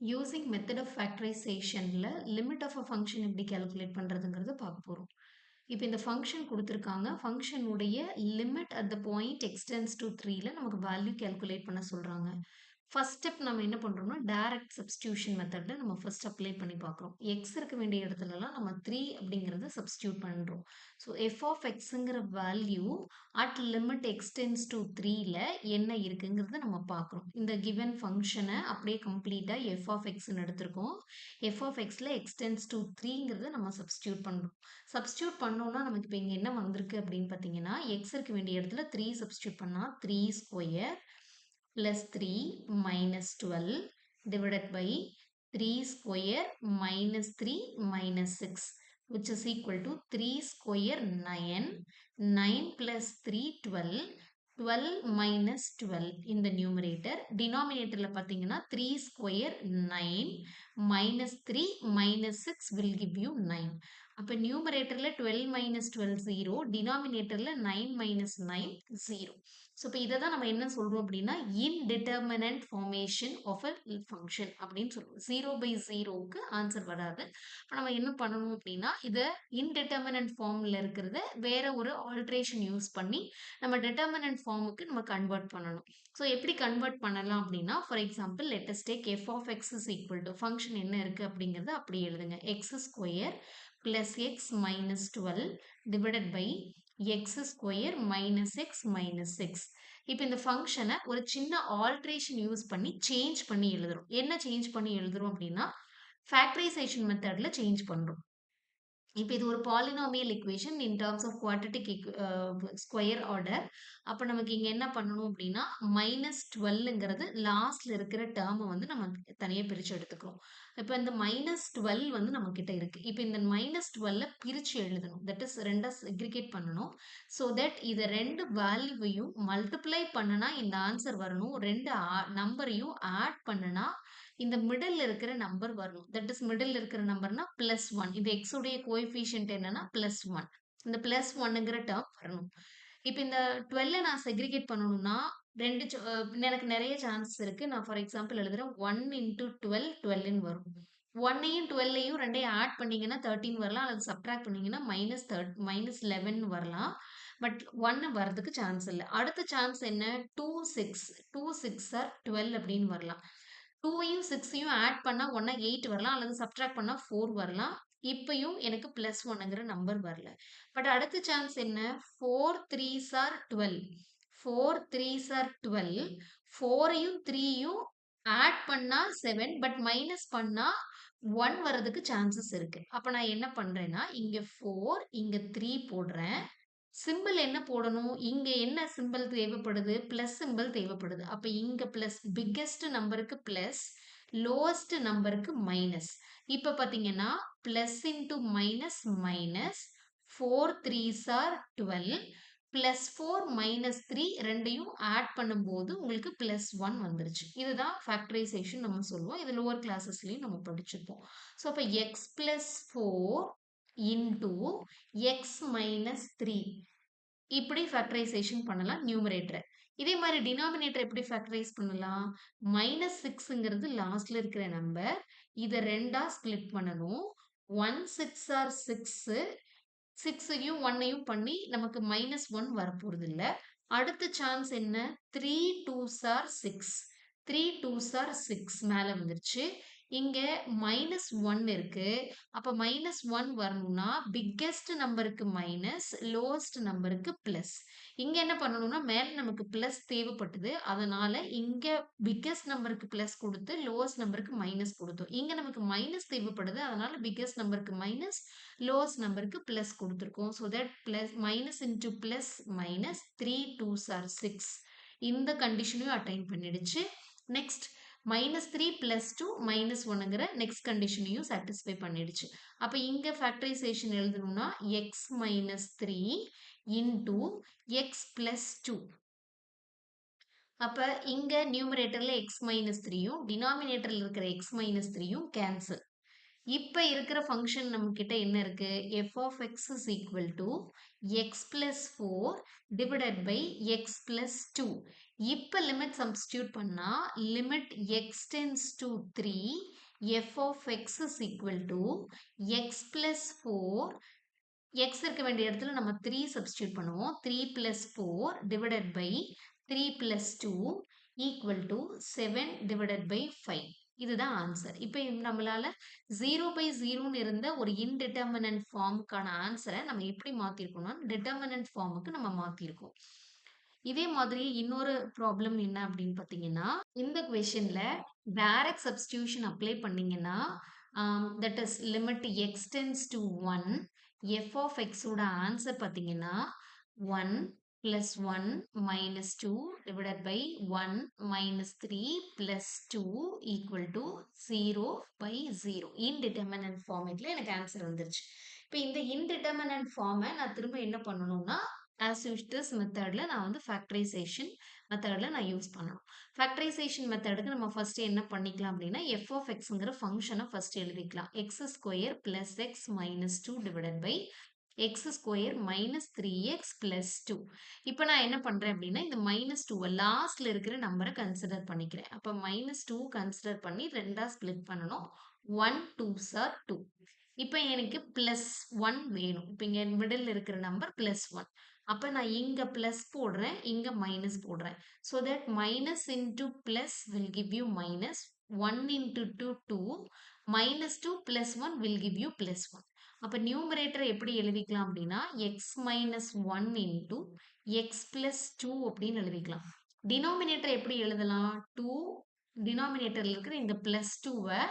Using method of factorizationல limit of a function எப்படி calculate பண்றதுங்கிறது பார்க்க போறோம். இப்போ இந்த function கொடுத்திருக்காங்க. function உடைய limit at the point x tends to 3ல நமக்கு value calculate பண்ண சொல்றாங்க. first step நம்ம என்ன பண்றோம்னா direct substitution methodல நம்ம first apply பண்ணி பார்க்கிறோம். x இருக்க வேண்டிய இடத்துலலாம் நம்ம 3 அப்படிங்கறத substitute பண்றோம். so f of xங்கிற value at limit x tends to 3ல என்ன இருக்குங்கிறத நம்ம பார்க்கிறோம். இந்த given function அப்படியே கம்ப்ளீட்டா f of x ன்னு எடுத்திருக்கோம். f of xல x tends to 3ங்கிறத நம்ம substitute பண்றோம். substitute பண்ணோம்னா நமக்கு இப்போ இங்க என்ன வந்திருக்கு அப்படின்னு பார்த்தீங்கன்னா x இருக்க வேண்டிய இடத்துல 3 substitute பண்ணா 3 square plus 3 minus 12 divided by 3 square minus 3 minus 6 which is equal to 3 square 9 9 plus 3 12 12 minus 12 in the numerator denominatorல பார்த்தீங்கன்னா 3 square 9 minus 3 minus 6 will give you 9 அப்ப numeratorல 12 minus 12 0 denominatorல 9 minus 9 0 ஸோ இப்போ இதை தான் நம்ம என்ன சொல்றோம் அப்படின்னா indeterminate formation of a function அப்படின்னு சொல்லுவோம் 0 by 0க்கு ஆன்சர் வராது இப்போ நம்ம என்ன பண்ணணும் அப்படின்னா இதை indeterminate ஃபார்ம்ல இருக்கிறத வேற ஒரு ஆல்ட்ரேஷன் யூஸ் பண்ணி நம்ம determinate ஃபார்முக்கு நம்ம கன்வெர்ட் பண்ணணும் ஸோ எப்படி கன்வெர்ட் பண்ணலாம் அப்படின்னா for example let us take f of x is equal to function என்ன இருக்கு அப்படிங்கறத அப்படி எழுதுங்க x square plus x minus 12 divided by x square minus x minus 6 இப்போ இந்த ஃபங்க்ஷனை ஒரு சின்ன ஆல்ட்ரேஷன் யூஸ் பண்ணி சேஞ்ச் பண்ணி எழுதுறோம் என்ன சேஞ்ச் பண்ணி எழுதுறோம் அப்படின்னா ஃபேக்டரைசேஷன் மெத்தட்ல சேஞ்ச் பண்றோம் இப்போ இது ஒரு polynomial equation in terms of quadratic square order அப்போ நமக்கு இங்க என்ன பண்ணணும் அப்படின்னா மைனஸ் டுவெல்ங்கிறது லாஸ்ட்ல இருக்கிற டேர்மை வந்து நம்ம தனியா பிரிச்சு எடுத்துக்கிறோம் இப்போ இந்த மைனஸ் டுவெல் வந்து நம்ம கிட்ட இருக்கு இப்போ இந்த மைனஸ் டுவெல்ல பிரிச்சு எழுதணும் தட் இஸ் ரெண்டா செக்ரிகேட் பண்ணணும் ஸோ தட் இதை ரெண்டு வேல்யூவையும் மல்டிப்ளை பண்ணனா இந்த ஆன்சர் வரணும் ரெண்டு நம்பரையும் ஆட் பண்ணனா இந்த மிடில் இருக்கிற நம்பர் வரணும் தட் இஸ் மிடில் இருக்கிற நம்பர்னா பிளஸ் ஒன் இந்த எக்ஸ் உடைய கோஎஃபிஷியன்ட் என்னன்னா பிளஸ் ஒன் இந்த பிளஸ் ஒன்னுங்கிற டேர்ம் வரணும் இப்போ இந்த 12 நான் செக்ரிகேட் பண்ணணும்னா ரெண்டு எனக்கு நிறைய சான்சஸ் இருக்கு நான் ஃபார் எக்ஸாம்பிள் எழுதுறேன் 1 இன்டூ 12 12 வரும் 1ஐயும் 12ஐயும் ரெண்டையும் ஆட் பண்ணீங்கன்னா 13 வரலாம் அல்லது சப்ட்ராக்ட் பண்ணீங்கன்னா மைனஸ் 11 வரலாம் பட் 1 வரதுக்கு சான்ஸ் இல்லை அடுத்த சான்ஸ் என்ன 2 6 ஆர் 12 அப்படின்னு வரலாம் 2ஐயும் 6ஐயும் ஆட் பண்ணா 1 8 வரலாம் அல்லது சப்ட்ராக்ட் பண்ணா 4 வரலாம் இப்பயும் எனக்கு பிளஸ் ஒன்னுங்கிற நம்பர் வரல பட் அடுத்த சான்ஸ் என்ன 4 3s are 12 4 3s are 12 4ஐயும் 3யும் ஆட் பண்ணா 7 பட் மைனஸ் பண்ணா 1 வரதுக்கு சான்சஸ் இருக்கு அப்ப நான் என்ன பண்றேன்னா இங்க 4 இங்க 3 போடுறேன் சிம்பிள் என்ன போடணும் இங்க என்ன சிம்பிள் தேவைப்படுது பிளஸ் சிம்பிள் தேவைப்படுது அப்ப இங்க பிளஸ் பிக்கெஸ்ட் நம்பருக்கு பிளஸ் லோவஸ்ட் நம்பருக்கு மைனஸ் இப்ப பாத்தீங்கன்னா plus into minus minus 4 3s are 12 plus 4 minus 3 ரெண்டையும் ஆட் பண்ணும்போது உங்களுக்கு பிளஸ் 1 வந்துருச்சு இதுதான் ஃபேக்டரைசேஷன் நம்ம சொல்லுவோம் இது லோவர் கிளாஸஸ்லயும் நம்ம படிச்சிருப்போம் ஸோ அப்ப X plus 4 into x minus 3 இப்படி ஃபேக்டரைசேஷன் பண்ணலாம் நியூமரேட்டர் இதே மாதிரி டினாமினேட்டர் எப்படி ஃபேக்டரைஸ் பண்ணலாம் மைனஸ் சிக்ஸ்ங்கிறது லாஸ்ட்ல இருக்கிற நம்பர் இதை ரெண்டா ஸ்பிளிட் பண்ணணும் 1 6 ஆர் 6 6ஐயும் 1ஐயும் பண்ணி நமக்கு மைனஸ் 1 வரப்போறது இல்லை அடுத்த சான்ஸ் என்ன 3 2s are 6 3 2s are 6 மேல வந்துருச்சு இங்க மைனஸ் 1 இருக்கு அப்ப மைனஸ் 1 வரணும்னா பிக்கெஸ்ட் நம்பருக்கு மைனஸ் லோவஸ்ட் நம்பருக்கு பிளஸ் இங்க என்ன பண்ணணும்னா மேல நமக்கு பிளஸ் தேவைப்பட்டது அதனால இங்க பிக்கெஸ்ட் நம்பருக்கு பிளஸ் கொடுத்து லோவஸ்ட் நம்பருக்கு மைனஸ் கொடுத்தோம் இங்க நமக்கு மைனஸ் தேவைப்படுது அதனால பிக்கெஸ்ட் நம்பருக்கு மைனஸ் லோவஸ்ட் நம்பருக்கு பிளஸ் கொடுத்துருக்கோம் so that plus minus into plus minus 3 2s are 6 இந்த கண்டிஷனையும் அட்டைன் பண்ணிடுச்சு நெக்ஸ்ட் மைனஸ் 3 பிளஸ் 2 மைனஸ் 1ங்கிற நெக்ஸ்ட் கண்டிஷனையும் சாட்டிஸ்ஃபை பண்ணிடுச்சு அப்ப இங்க ஃபேக்டரைசேஷன் எழுதணும்னா x minus 3 into x plus 2 அப்ப இங்க நியூமரேட்டர்ல எக்ஸ் மைனஸ் 3யும் டினாமினேட்டர்ல இருக்கிற எக்ஸ் மைனஸ் 3யும் கேன்சல் இப்ப இருக்கிற ஃபங்க்ஷன் நம்ம கிட்ட என்ன இருக்கு f of x is equal to x plus 4 divided by x plus 2 இப்ப லிமிட் சப்ஸ்டியூட் பண்ணா limit x tends to 3 f of x is equal to x plus 4 x இருக்க வேண்டிய இடத்துல நம்ம 3 சப்ஸ்டியூட் பண்ணுவோம் 3 plus 4 divided by 3 plus 2 equal to 7 divided by 5 இதுதான் answer. இப்போ நம்மளால 0 by 0 இருந்த ஒரு இன்டிட்டர்மினன்ட் ஃபார்முக்கான ஆன்சரை நம்ம எப்படி மாத்திருக்கோம்னா டிட்டர்மினன்ட் ஃபார்முக்கு நம்ம மாத்திருக்கோம். இதே மாதிரி இன்னொரு ப்ராப்ளம் என்ன அப்படின்னு பார்த்தீங்கன்னா இந்த கொஷனில் டைரக்ட் சப்ஸ்டியூஷன் அப்ளை பண்ணீங்கன்னா that is limit x tends to 1 f of x ஓட ஆன்சர் பார்த்தீங்கன்னா 1 plus 1 minus 2 divided by 1 minus 3 plus 2 equal to 0 by 0. Indeterminate formatல எனக்கு ஆன்சர் வந்துருச்சு. இப்போ இந்த indeterminate ஃபார்மை நான் திரும்ப என்ன பண்ணணும்னா as used this மெத்தட்ல நான் வந்து ஃபேக்டரைசேஷன் மெத்தட்ல நான் யூஸ் பண்ணணும். ஃபேக்டரைசேஷன் மெத்தடுக்கு நம்ம ஃபர்ஸ்ட் என்ன பண்ணிக்கலாம் அப்படின்னா f of xங்கிற ஃபங்க்ஷனை ஃபர்ஸ்ட் எழுதிக்கலாம். x square plus x minus 2 divided by x square minus 3x plus 2. இப்போ நான் என்ன பண்றேன் அப்படின்னா இந்த மைனஸ் 2 லாஸ்ட்ல இருக்கிற நம்பரை கன்சிடர் பண்ணிக்கிறேன். அப்போ மைனஸ் 2 கன்சிடர் பண்ணி ரெண்டா ஸ்பிளிட் பண்ணணும். 1 2s are 2. இப்போ எனக்கு பிளஸ் 1 வேணும். இப்போ இங்க மிடில் இருக்கிற நம்பர் பிளஸ் 1. அப்போ நான் இங்க பிளஸ் போடுறேன், இங்க மைனஸ் போடுறேன். So that minus into plus will give you minus 1 into 2 2 minus 2 plus 1 will give you plus 1. அப்போ நியூமரேட்டர் எப்படி எழுதிக்கலாம் அப்படின்னா X minus 1 into x plus 2 அப்படின்னு எழுதிக்கலாம். டினாமினேட்டர் எப்படி எழுதலாம் 2 டினாமினேட்டர்ல இருக்கிற இந்த பிளஸ் 2வை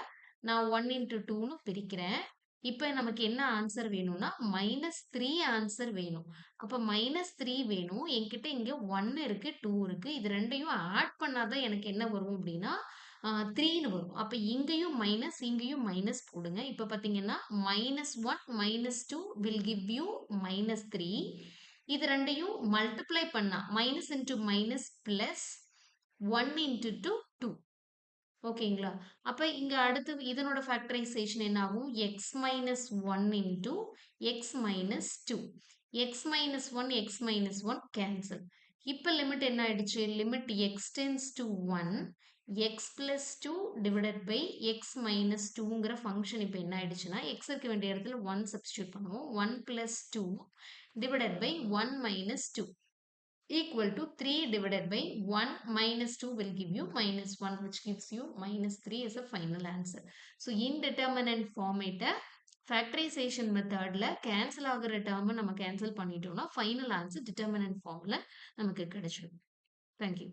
நான் 1 இன்டூ 2ன்னு பிரிக்கிறேன். இப்போ நமக்கு என்ன ஆன்சர் வேணும்னா மைனஸ் 3 ஆன்சர் வேணும். அப்போ மைனஸ் 3 வேணும். என்கிட்ட இங்க 1 இருக்கு 2 இருக்கு. இது ரெண்டையும் ஆட் பண்ணாதான் எனக்கு என்ன வரும் அப்படின்னா 3ன்னு வரும். அப்போ இங்கேயும் மைனஸ் இங்கேயும் மைனஸ் போடுங்க. இப்போ பார்த்தீங்கன்னா minus 1 minus 2 will give you minus 3. இது ரெண்டையும் மல்டிப்ளை பண்ணா minus into minus plus 1 into 2 2. ஓகேங்களா? அப்போ இங்க அடுத்து இதனோட ஃபேக்டரைசேஷன் என்ன ஆகும் x minus 1 into x minus 2. X minus 1 x minus 1 cancel. இப்போ லிமிட் என்ன ஆயிடுச்சு limit x tends to 1 x plus 2 divided by x minus 2ங்கிற ஃபங்க்ஷன் இப்போ என்ன ஆயிடுச்சுன்னா எக்ஸ் இருக்க வேண்டிய இடத்துல 1 சப்ஸ்டியூட் பண்ணுவோம் 1 plus 2 divided by 1 minus 2 equal to 3 divided by 1 minus 2 will give you minus 1 which gives you minus 3 as a final answer. So indeterminate format factorization method cancel ஆகிற term நம்ம cancel பண்ணிட்டோம்னா final answer determinant formல நமக்கு கிடைச்சிடும். Thank you.